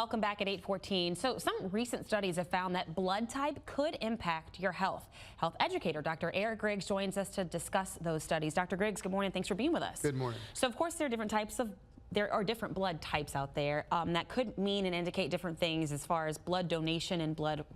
Welcome back at 8:14. So some recent studies have found that blood type could impact your health. Health educator Dr. Griggs joins us to discuss those studies. Dr. Griggs, good morning. Thanks for being with us. Good morning. So of course there are different blood types out there that could mean and indicate different things as far as blood donation and blood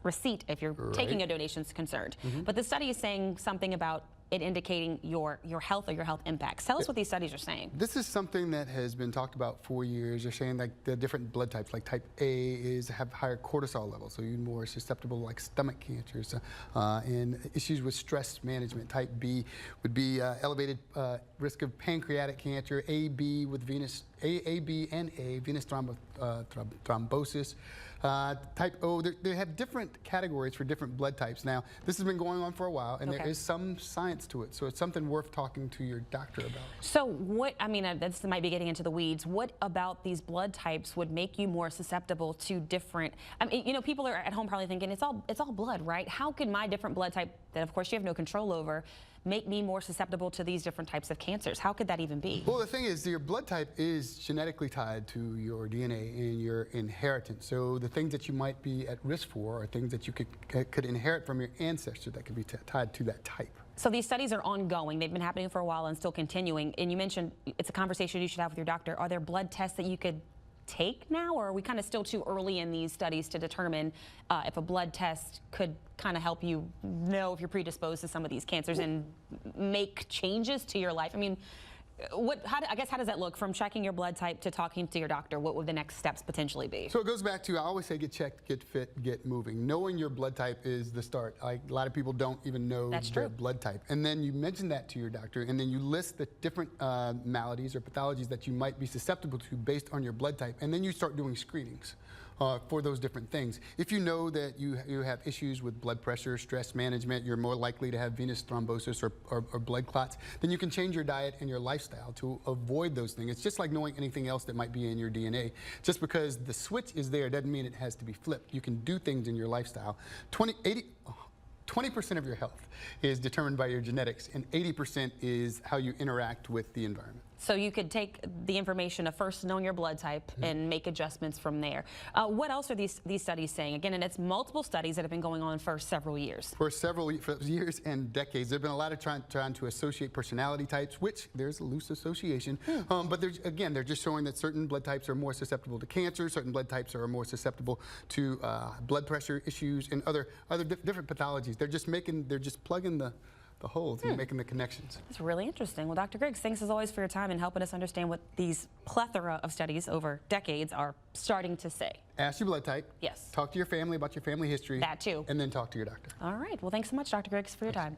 receipt if you're taking a donation is concerned. But the study is saying something about it indicating your health or your health impacts. Tell us what these studies are saying. This is something that has been talked about for years. They're saying like the different blood types, like type A have higher cortisol levels, so you're more susceptible to like stomach cancers and issues with stress management. Type B would be elevated risk of pancreatic cancer. AB with venous thrombosis. Type O, they have different categories for different blood types. Now, this has been going on for a while, and there is some science to it, so it's something worth talking to your doctor about. So what, I mean, this might be getting into the weeds, what about these blood types would make you more susceptible to different, I mean, you know, people are at home probably thinking it's all blood, right? How could my different blood type, that of course you have no control over, make me more susceptible to these different types of cancers? How could that even be? Well, the thing is, your blood type is genetically tied to your DNA and your inheritance. So the things that you might be at risk for are things that you could inherit from your ancestor that could be tied to that type. So these studies are ongoing. They've been happening for a while and still continuing. And you mentioned it's a conversation you should have with your doctor. Are there blood tests that you could take now, or are we kind of still too early in these studies to determine if a blood test could kind of help you know if you're predisposed to some of these cancers and make changes to your life? I mean, I guess how does that look from checking your blood type to talking to your doctor? What would the next steps potentially be? So it goes back to, I always say, get checked, get fit, get moving. Knowing your blood type is the start. Like, a lot of people don't even know their blood type. And then you mention that to your doctor, and then you list the different maladies or pathologies that you might be susceptible to based on your blood type. And then you start doing screenings for those different things. If you know that you have issues with blood pressure, stress management, you're more likely to have venous thrombosis or blood clots, then you can change your diet and your lifestyle to avoid those things. It's just like knowing anything else that might be in your DNA. Just because the switch is there doesn't mean it has to be flipped. You can do things in your lifestyle. 20% of your health is determined by your genetics, and 80% is how you interact with the environment. So you could take the information of first knowing your blood type and make adjustments from there. What else are these studies saying? Again, and it's multiple studies that have been going on for several years. For several years and decades. There have been a lot of trying to associate personality types, which there's a loose association. But they're just showing that certain blood types are more susceptible to cancer, certain blood types are more susceptible to blood pressure issues and other different pathologies. They're just plugging the holes and making the connections. That's really interesting. Well, Dr. Griggs, thanks as always for your time and helping us understand what these plethora of studies over decades are starting to say. Ask your blood type. Yes. Talk to your family about your family history. That too. And then talk to your doctor. All right. Well, thanks so much, Dr. Griggs, for your time.